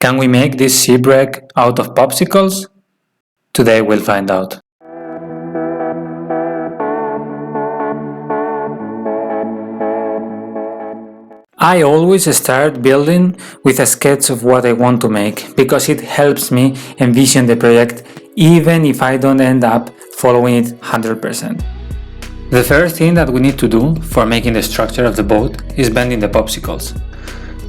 Can we make this shipwreck out of popsicles? Today we'll find out. I always start building with a sketch of what I want to make because it helps me envision the project even if I don't end up following it 100%. The first thing that we need to do for making the structure of the boat is bending the popsicles.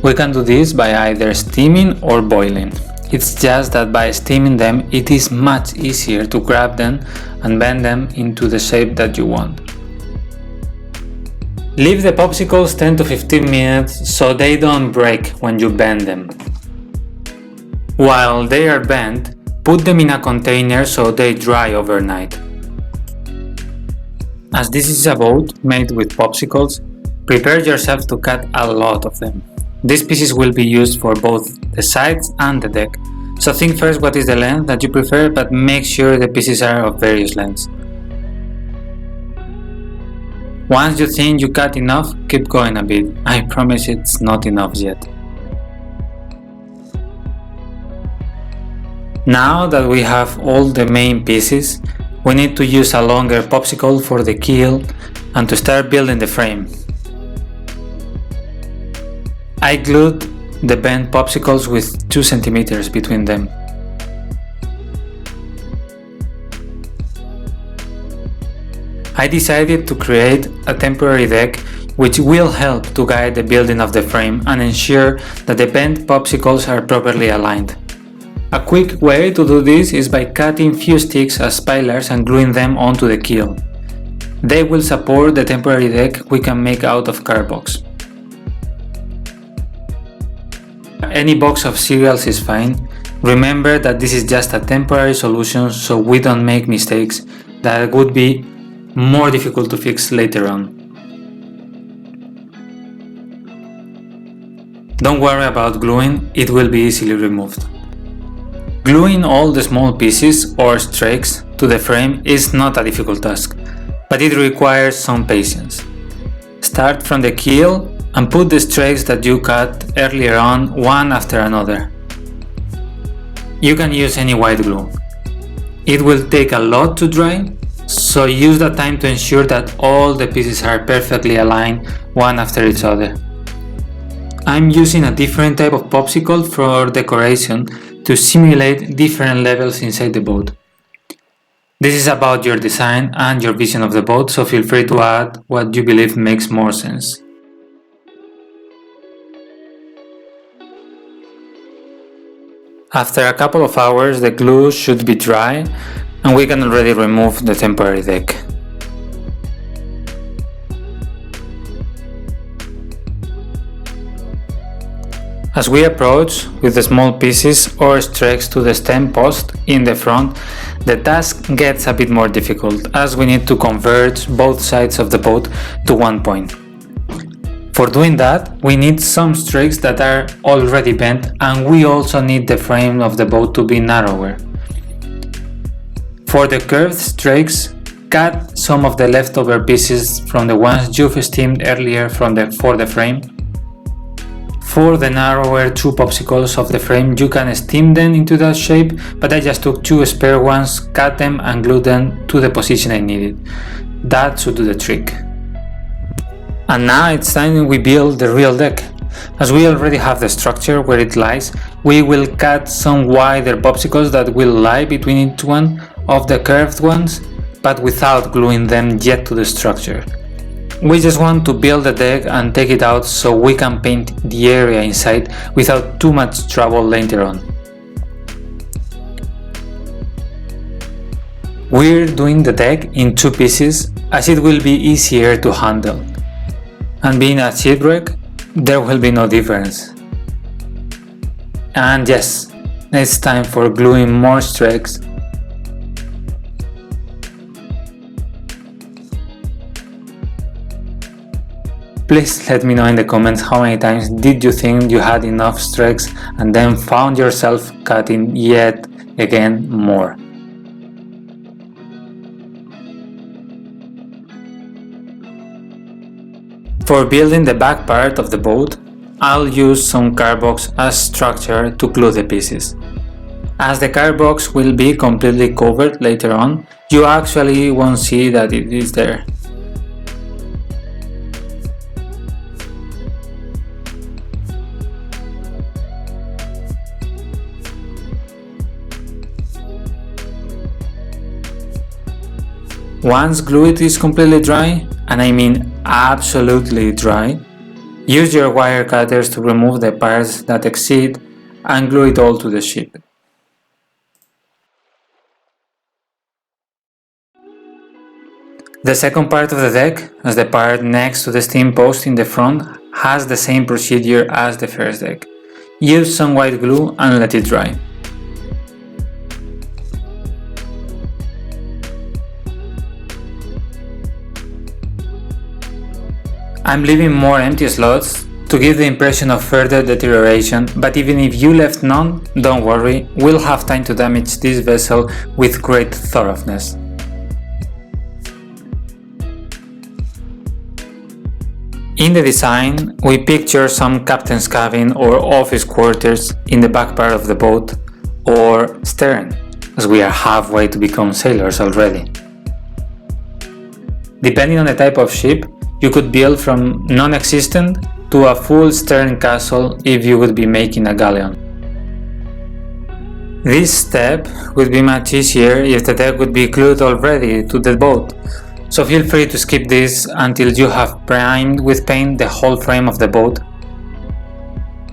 We can do this by either steaming or boiling. It's just that by steaming them it is much easier to grab them and bend them into the shape that you want. Leave the popsicles 10 to 15 minutes so they don't break when you bend them. While they are bent, put them in a container so they dry overnight. As this is a boat made with popsicles, prepare yourself to cut a lot of them. These pieces will be used for both the sides and the deck, so think first what is the length that you prefer, but make sure the pieces are of various lengths. Once you think you cut enough, keep going a bit. I promise it's not enough yet. Now that we have all the main pieces, we need to use a longer popsicle for the keel and to start building the frame. I glued the bent popsicles with 2 cm between them. I decided to create a temporary deck which will help to guide the building of the frame and ensure that the bent popsicles are properly aligned. A quick way to do this is by cutting few sticks as pillars and gluing them onto the keel. They will support the temporary deck we can make out of cardbox. Any box of cereals is fine. Remember that this is just a temporary solution so we don't make mistakes that would be more difficult to fix later on. Don't worry about gluing, it will be easily removed. Gluing all the small pieces or streaks to the frame is not a difficult task, but it requires some patience. Start from the keel and put the streaks that you cut earlier on one after another. You can use any white glue. It will take a lot to dry, so use that time to ensure that all the pieces are perfectly aligned one after each other. I'm using a different type of popsicle for decoration to simulate different levels inside the boat. This is about your design and your vision of the boat, so feel free to add what you believe makes more sense. After a couple of hours the glue should be dry and we can already remove the temporary deck. As we approach with the small pieces or streaks to the stem post in the front, the task gets a bit more difficult as we need to converge both sides of the boat to one point. For doing that, we need some streaks that are already bent, and we also need the frame of the boat to be narrower. For the curved streaks, cut some of the leftover pieces from the ones you've steamed earlier for the frame. For the narrower 2 popsicles of the frame, you can steam them into that shape, but I just took 2 spare ones, cut them and glued them to the position I needed. That should do the trick. And now it's time we build the real deck. As we already have the structure where it lies, we will cut some wider popsicles that will lie between each one of the curved ones, but without gluing them yet to the structure. We just want to build the deck and take it out so we can paint the area inside without too much trouble later on. We're doing the deck in 2 pieces as it will be easier to handle. And being a shipwreck, there will be no difference. And yes, it's time for gluing more streaks. Please let me know in the comments how many times did you think you had enough streaks and then found yourself cutting yet again more. For building the back part of the boat, I'll use some cardbox as structure to glue the pieces. As the cardbox will be completely covered later on, you actually won't see that it is there. Once glue is completely dry, and I mean absolutely dry, use your wire cutters to remove the parts that exceed and glue it all to the ship. The second part of the deck, as the part next to the steam post in the front, has the same procedure as the first deck. Use some white glue and let it dry. I'm leaving more empty slots to give the impression of further deterioration, but even if you left none, don't worry, we'll have time to damage this vessel with great thoroughness. In the design, we picture some captain's cabin or office quarters in the back part of the boat, or stern, as we are halfway to become sailors already. Depending on the type of ship, you could build from non-existent to a full stern castle if you would be making a galleon. This step would be much easier if the deck would be glued already to the boat, so feel free to skip this until you have primed with paint the whole frame of the boat.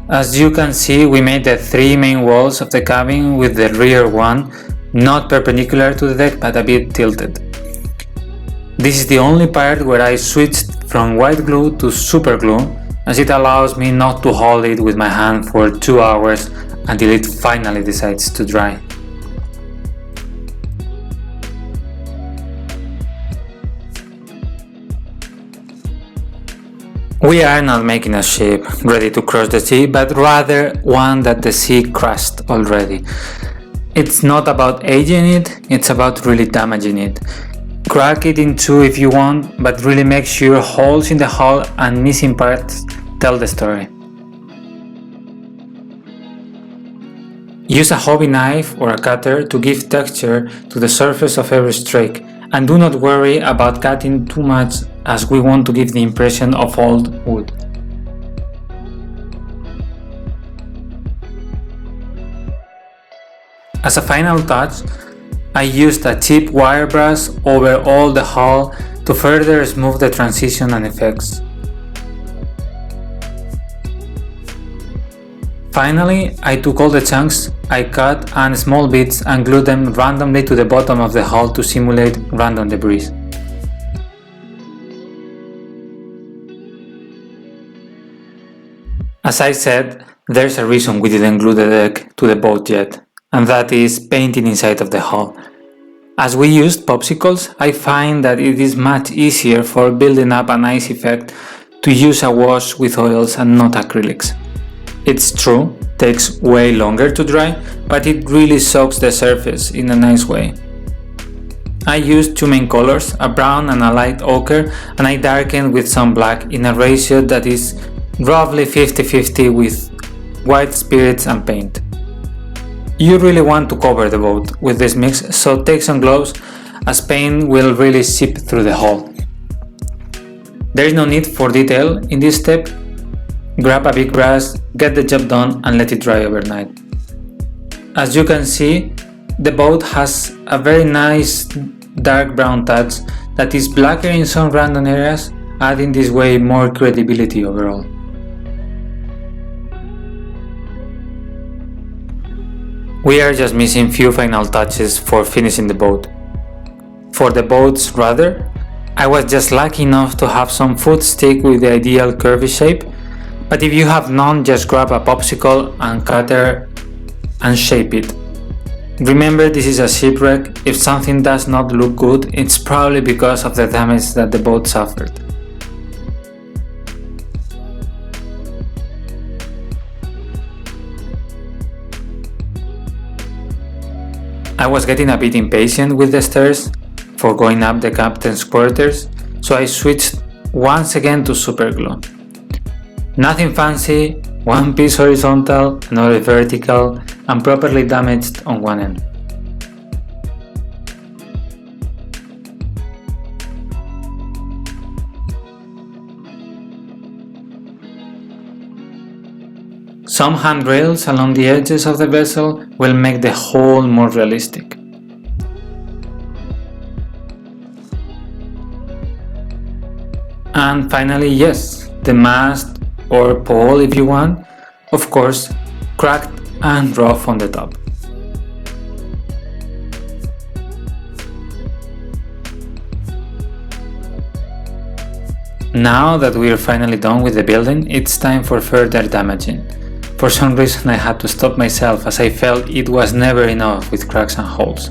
As you can see, we made the three main walls of the cabin, with the rear one not perpendicular to the deck but a bit tilted. This is the only part where I switched from white glue to super glue, as it allows me not to hold it with my hand for 2 hours until it finally decides to dry. We are not making a ship ready to cross the sea, but rather one that the sea crushed already. It's not about aging it, it's about really damaging it. Crack it in two if you want, but really make sure holes in the hull and missing parts tell the story. Use a hobby knife or a cutter to give texture to the surface of every streak, and do not worry about cutting too much, as we want to give the impression of old wood. As a final touch, I used a cheap wire brush over all the hull to further smooth the transition and effects. Finally, I took all the chunks I cut and small bits and glued them randomly to the bottom of the hull to simulate random debris. As I said, there's a reason we didn't glue the deck to the boat yet, and that is painting inside of the hull. As we used popsicles, I find that it is much easier for building up a nice effect to use a wash with oils and not acrylics. It's true, takes way longer to dry, but it really soaks the surface in a nice way. I used two main colors, a brown and a light ochre, and I darkened with some black in a ratio that is roughly 50-50 with white spirits and paint. You really want to cover the boat with this mix, so take some gloves, as paint will really seep through the hull. There is no need for detail in this step. Grab a big brush, get the job done and let it dry overnight. As you can see, the boat has a very nice dark brown touch that is blacker in some random areas, adding this way more credibility overall. We are just missing few final touches for finishing the boat. For the boats rather, I was just lucky enough to have some foot stick with the ideal curvy shape, but if you have none, just grab a popsicle and cutter and shape it. Remember, this is a shipwreck. If something does not look good, it's probably because of the damage that the boat suffered. I was getting a bit impatient with the stairs for going up the captain's quarters, so I switched once again to superglue. Nothing fancy, one piece horizontal, another vertical, and properly damaged on one end. Some handrails along the edges of the vessel will make the whole more realistic. And finally, yes, the mast or pole if you want, of course, cracked and rough on the top. Now that we are finally done with the building, it's time for further damaging. For some reason I had to stop myself as I felt it was never enough with cracks and holes.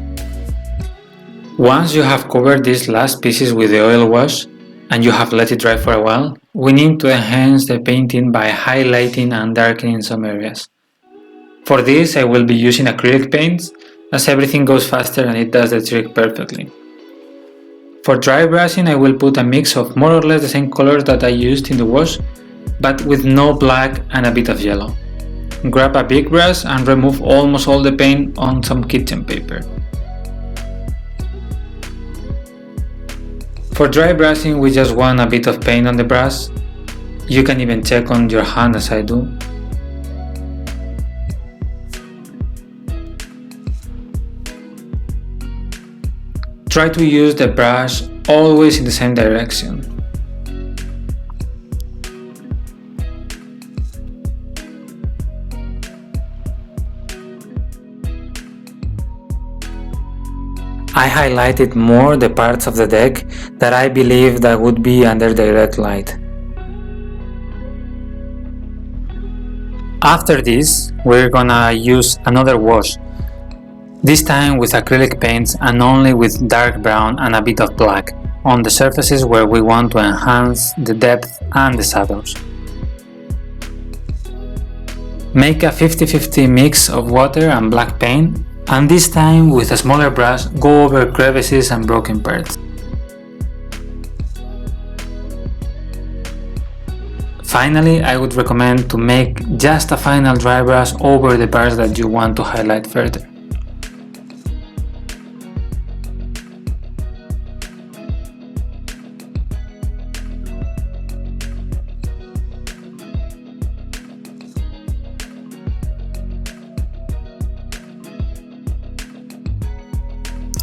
Once you have covered these last pieces with the oil wash and you have let it dry for a while, we need to enhance the painting by highlighting and darkening some areas. For this I will be using acrylic paints as everything goes faster and it does the trick perfectly. For dry brushing I will put a mix of more or less the same colors that I used in the wash, but with no black and a bit of yellow. Grab a big brush and remove almost all the paint on some kitchen paper. For dry brushing we just want a bit of paint on the brush. You can even check on your hand as I do. Try to use the brush always in the same direction. I highlighted more the parts of the deck that I believe that would be under direct light. After this, we're gonna use another wash, this time with acrylic paints and only with dark brown and a bit of black on the surfaces where we want to enhance the depth and the shadows. Make a 50-50 mix of water and black paint, and this time with a smaller brush go over crevices and broken parts. Finally, I would recommend to make just a final dry brush over the parts that you want to highlight further.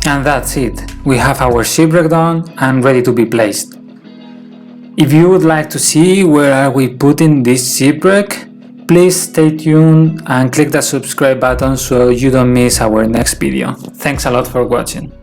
And that's it, we have our shipwreck done and ready to be placed. If you would like to see where are we putting this shipwreck, please stay tuned and click the subscribe button so you don't miss our next video. Thanks a lot for watching.